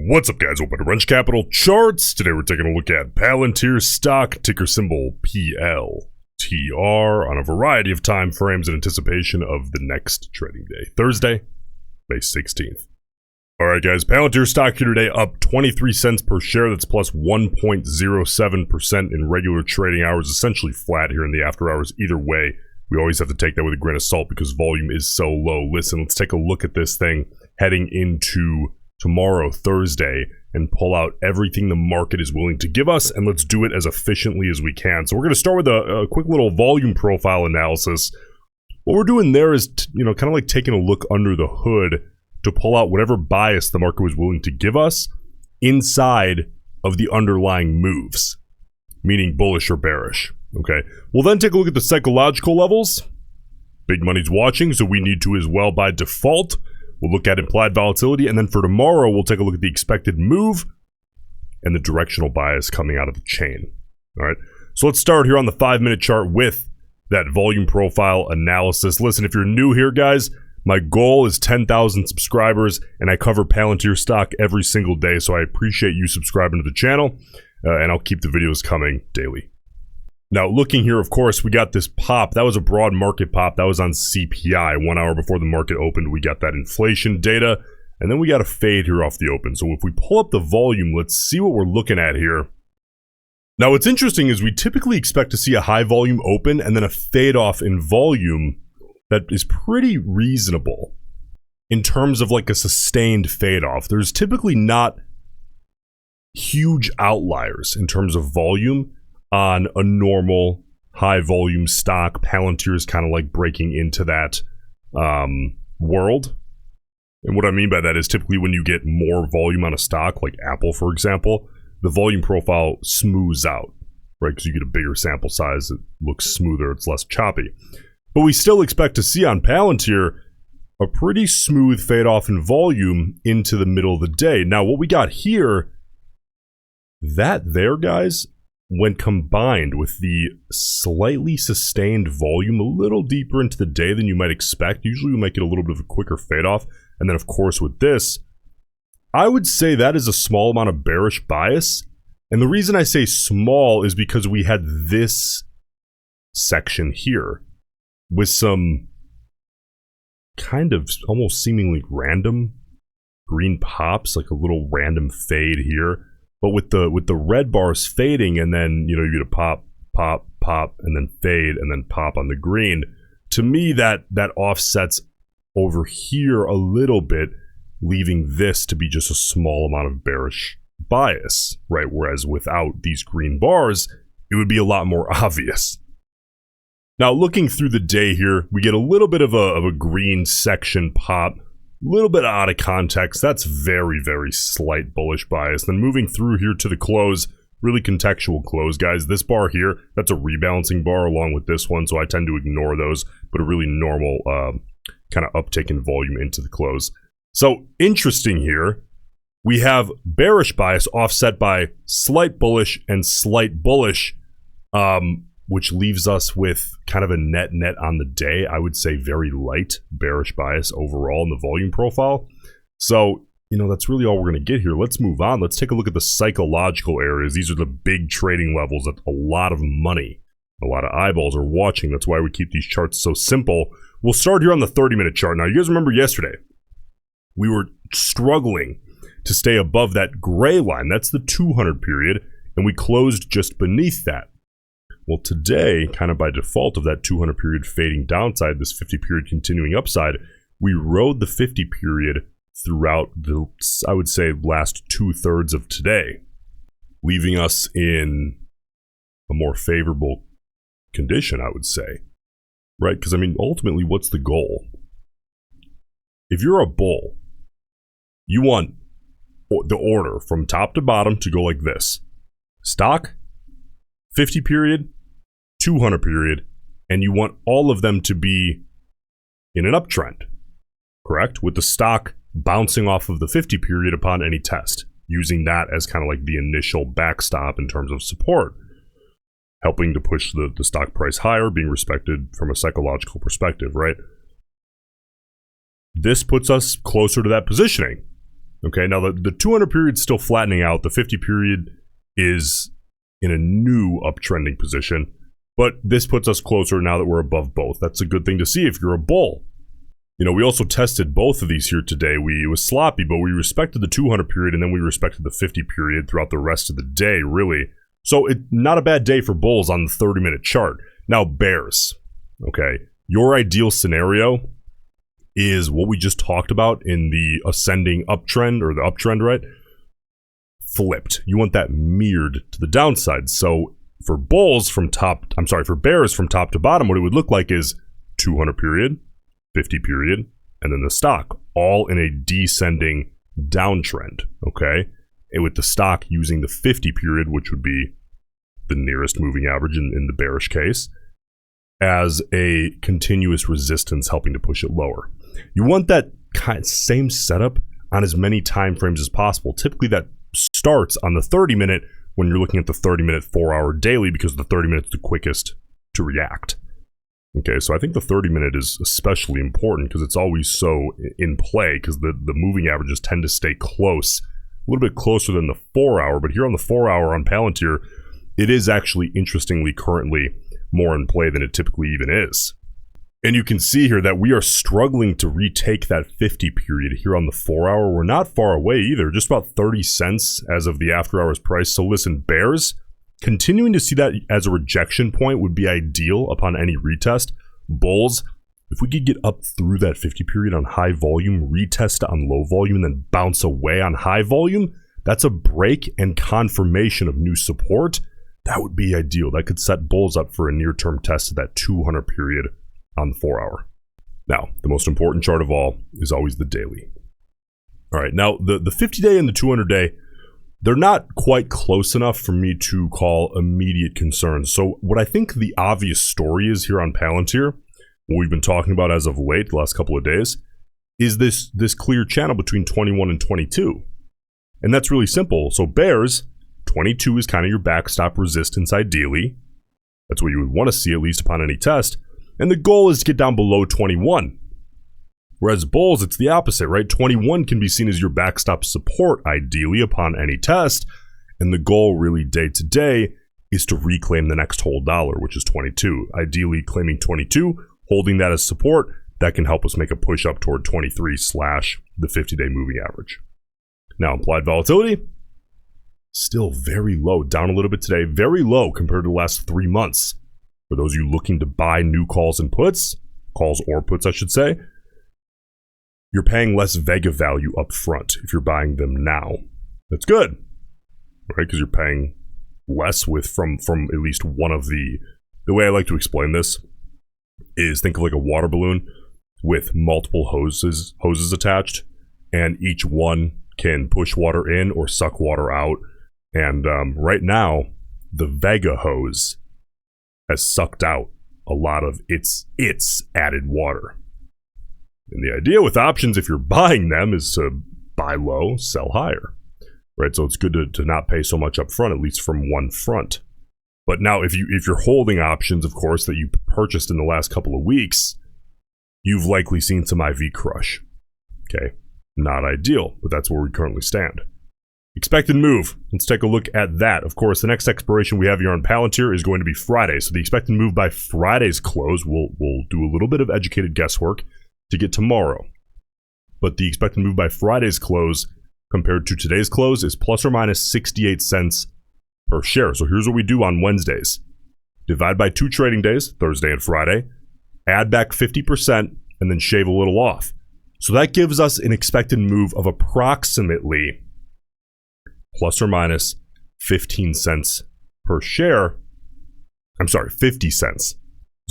What's up, guys? Welcome to Roensch Capital Charts. Today we're taking a look at Palantir stock, ticker symbol PLTR, on a variety of time frames in anticipation of the next trading day, Thursday, May 16th. Alright guys, Palantir stock here today up 23 cents per share. That's plus 1.07% in regular trading hours, essentially flat here in the after hours. Either way, we always have to take that with a grain of salt because volume is so low. Listen, let's take a look at this thing heading into tomorrow, Thursday, and pull out everything the market is willing to give us, and let's do it as efficiently as we can. So we're going to start with a quick little volume profile analysis. What we're doing there is, kind of like taking a look under the hood to pull out whatever bias the market was willing to give us inside of the underlying moves, meaning bullish or bearish. Okay, we'll then take a look at the psychological levels. Big money's watching, so we need to as well by default. We'll look at implied volatility, and then for tomorrow, we'll take a look at the expected move and the directional bias coming out of the chain. All right, so let's start here on the 5-minute chart with that volume profile analysis. Listen, if you're new here, guys, my goal is 10,000 subscribers, and I cover Palantir stock every single day, so I appreciate you subscribing to the channel, and I'll keep the videos coming daily. Now, looking here, of course, we got this pop. That was a broad market pop. That was on CPI. 1 hour before the market opened, we got that inflation data. And then we got a fade here off the open. So if we pull up the volume, let's see what we're looking at here. Now, what's interesting is we typically expect to see a high volume open and then a fade off in volume that is pretty reasonable in terms of like a sustained fade off. There's typically not huge outliers in terms of volume on a normal high volume stock. Palantir is kind of like breaking into that world. And what I mean by that is typically when you get more volume on a stock, like Apple, for example, the volume profile smooths out, right? Because you get a bigger sample size, it looks smoother, it's less choppy. But we still expect to see on Palantir a pretty smooth fade off in volume into the middle of the day. Now, what we got here, that there, guys, when combined with the slightly sustained volume a little deeper into the day than you might expect, usually we might get a little bit of a quicker fade off. And then of course with this, I would say that is a small amount of bearish bias. And the reason I say small is because we had this section here with some kind of almost seemingly random green pops, like a little random fade here. But with the red bars fading, and then you get a pop, pop, pop, and then fade, and then pop on the green. To me, that offsets over here a little bit, leaving this to be just a small amount of bearish bias, right? Whereas without these green bars, it would be a lot more obvious. Now, looking through the day here, we get a little bit of a green section pop. A little bit out of context. That's very, very slight bullish bias. Then moving through here to the close, really contextual close, guys. This bar here, that's a rebalancing bar along with this one, so I tend to ignore those, but a really normal kind of uptick in volume into the close. So interesting here, we have bearish bias offset by slight bullish and slight bullish, which leaves us with kind of a net on the day. I would say very light bearish bias overall in the volume profile. So, that's really all we're going to get here. Let's move on. Let's take a look at the psychological areas. These are the big trading levels that a lot of money, a lot of eyeballs are watching. That's why we keep these charts so simple. We'll start here on the 30-minute chart. Now, you guys remember yesterday, we were struggling to stay above that gray line. That's the 200 period, and we closed just beneath that. Well, today, kind of by default of that 200 period fading downside, this 50 period continuing upside, we rode the 50 period throughout the, I would say, last 2/3 of today, leaving us in a more favorable condition, I would say, right? Because, ultimately, what's the goal? If you're a bull, you want the order from top to bottom to go like this. Stock, 50 period, 200 period, and you want all of them to be in an uptrend, correct? With the stock bouncing off of the 50 period upon any test, using that as kind of like the initial backstop in terms of support, helping to push the stock price higher, being respected from a psychological perspective, right? This puts us closer to that positioning. Okay, now the 200 period is still flattening out. The 50 period is in a new uptrending position, but this puts us closer now that we're above both. That's a good thing to see if you're a bull. You know, we also tested both of these here today. It was sloppy, but we respected the 200 period, and then we respected the 50 period throughout the rest of the day, really. So not a bad day for bulls on the 30-minute chart. Now, bears. Okay, your ideal scenario is what we just talked about in the ascending uptrend, or the uptrend, right? Flipped. You want that mirrored to the downside. So for bears from top to bottom, what it would look like is 200 period, 50 period, and then the stock, all in a descending downtrend, okay? And with the stock using the 50 period, which would be the nearest moving average in the bearish case, as a continuous resistance helping to push it lower. You want that same setup on as many time frames as possible. Typically that starts on the 30-minute when you're looking at the 30-minute 4-hour daily, because the 30-minute is the quickest to react. Okay, so I think the 30-minute is especially important because it's always so in play, because the moving averages tend to stay close, a little bit closer than the 4-hour, but here on the 4-hour on Palantir, it is actually interestingly currently more in play than it typically even is. And you can see here that we are struggling to retake that 50 period here on the 4-hour. We're not far away either, just about 30 cents as of the after hours price. So listen, bears, continuing to see that as a rejection point would be ideal upon any retest. Bulls, if we could get up through that 50 period on high volume, retest on low volume, and then bounce away on high volume, that's a break and confirmation of new support. That would be ideal. That could set bulls up for a near-term test of that 200 period on the 4-hour. Now, the most important chart of all is always the daily. All right, now the 50-day and the 200-day, they're not quite close enough for me to call immediate concerns. So what I think the obvious story is here on Palantir, what we've been talking about as of late, the last couple of days, is this clear channel between 21 and 22. And that's really simple. So bears, 22 is kind of your backstop resistance ideally. That's what you would want to see at least upon any test. And the goal is to get down below 21. Whereas bulls, it's the opposite, right? 21 can be seen as your backstop support ideally upon any test. And the goal really day to day is to reclaim the next whole dollar, which is 22. Ideally claiming 22, holding that as support, that can help us make a push up toward 23 / the 50-day moving average. Now, implied volatility, still very low, down a little bit today, very low compared to the last 3 months. For those of you looking to buy new calls and puts, calls or puts I should say, you're paying less Vega value up front if you're buying them now. That's good, right? Because you're paying less from at least one of the way I like to explain this is think of like a water balloon with multiple hoses attached, and each one can push water in or suck water out. And right now, the Vega hose has sucked out a lot of its added water. And the idea with options, if you're buying them, is to buy low, sell higher, right? So it's good to not pay so much up front, at least from one front. But now, if you're holding options, of course, that you purchased in the last couple of weeks, you've likely seen some IV crush. Okay, not ideal, but that's where we currently stand. Expected move. Let's take a look at that. Of course, the next expiration we have here on Palantir is going to be Friday. So the expected move by Friday's close, we'll do a little bit of educated guesswork to get tomorrow. But the expected move by Friday's close compared to today's close is plus or minus 68 cents per share. So here's what we do on Wednesdays. Divide by 2 trading days, Thursday and Friday, add back 50%, and then shave a little off. So that gives us an expected move of approximately plus or minus 15 cents per share. I'm sorry, 50 cents,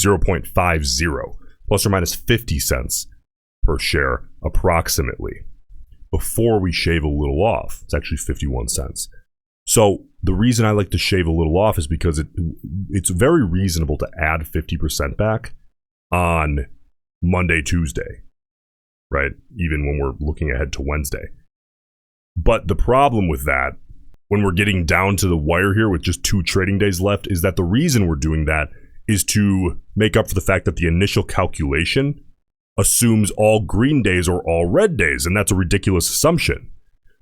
0.50, plus or minus 50 cents per share approximately. Before we shave a little off, it's actually 51 cents. So the reason I like to shave a little off is because it's very reasonable to add 50% back on Monday, Tuesday, right? Even when we're looking ahead to Wednesday. But the problem with that, when we're getting down to the wire here with just 2 trading days left, is that the reason we're doing that is to make up for the fact that the initial calculation assumes all green days or all red days, and that's a ridiculous assumption.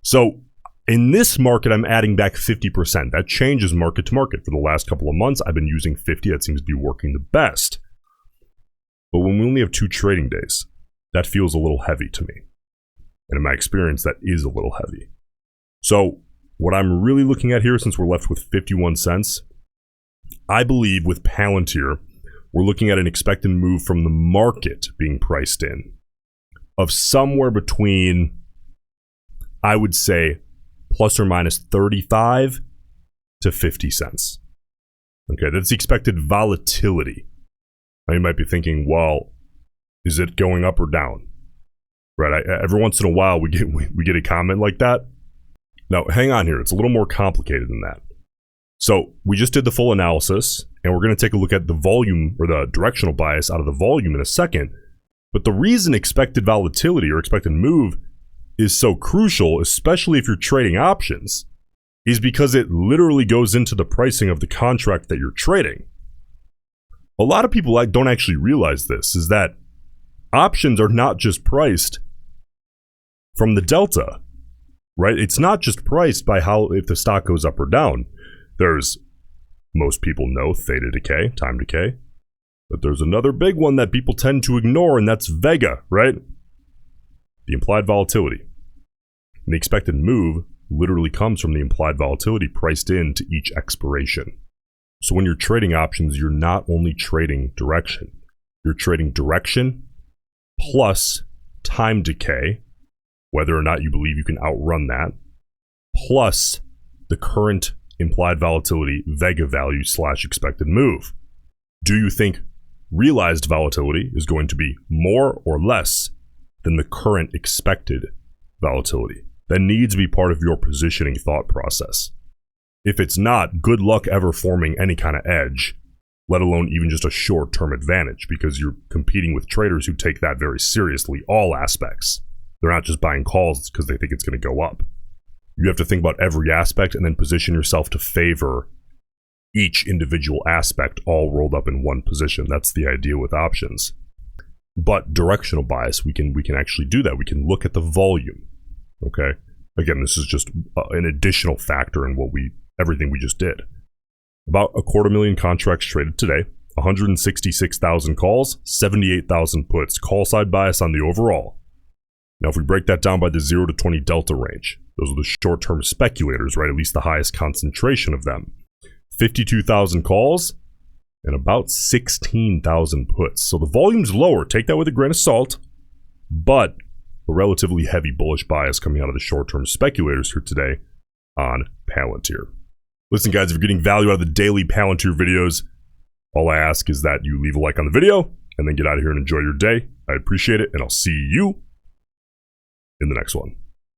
So in this market, I'm adding back 50%. That changes market to market. For the last couple of months, I've been using 50. That seems to be working the best. But when we only have 2 trading days, that feels a little heavy to me. And in my experience, that is a little heavy. So what I'm really looking at here, since we're left with 51 cents, I believe with Palantir, we're looking at an expected move from the market being priced in of somewhere between, I would say, plus or minus 35 to 50 cents. Okay, that's the expected volatility. Now you might be thinking, well, is it going up or down? Right, every once in a while we get a comment like that. Now, hang on here. It's a little more complicated than that. So we just did the full analysis, and we're going to take a look at the volume or the directional bias out of the volume in a second. But the reason expected volatility or expected move is so crucial, especially if you're trading options, is because it literally goes into the pricing of the contract that you're trading. A lot of people don't actually realize this, is that options are not just priced from the delta, right? It's not just priced by how, if the stock goes up or down. There's, most people know, theta decay, time decay. But there's another big one that people tend to ignore, and that's vega, right? The implied volatility. And the expected move literally comes from the implied volatility priced into each expiration. So when you're trading options, you're not only trading direction. You're trading direction plus time decay, whether or not you believe you can outrun that, plus the current implied volatility vega value / expected move. Do you think realized volatility is going to be more or less than the current expected volatility? That needs to be part of your positioning thought process. If it's not, good luck ever forming any kind of edge, let alone even just a short-term advantage, because you're competing with traders who take that very seriously, all aspects. They're not just buying calls because they think it's going to go up. You have to think about every aspect and then position yourself to favor each individual aspect all rolled up in one position. That's the idea with options. But directional bias, we can actually do that. We can look at the volume. Okay? Again, this is just an additional factor in everything we just did. About 250,000 contracts traded today, 166,000 calls, 78,000 puts. Call side bias on the overall. Now, if we break that down by the 0 to 20 delta range, those are the short-term speculators, right? At least the highest concentration of them. 52,000 calls and about 16,000 puts. So the volume's lower. Take that with a grain of salt, but a relatively heavy bullish bias coming out of the short-term speculators here today on Palantir. Listen, guys, if you're getting value out of the daily Palantir videos, all I ask is that you leave a like on the video and then get out of here and enjoy your day. I appreciate it, and I'll see you in the next one.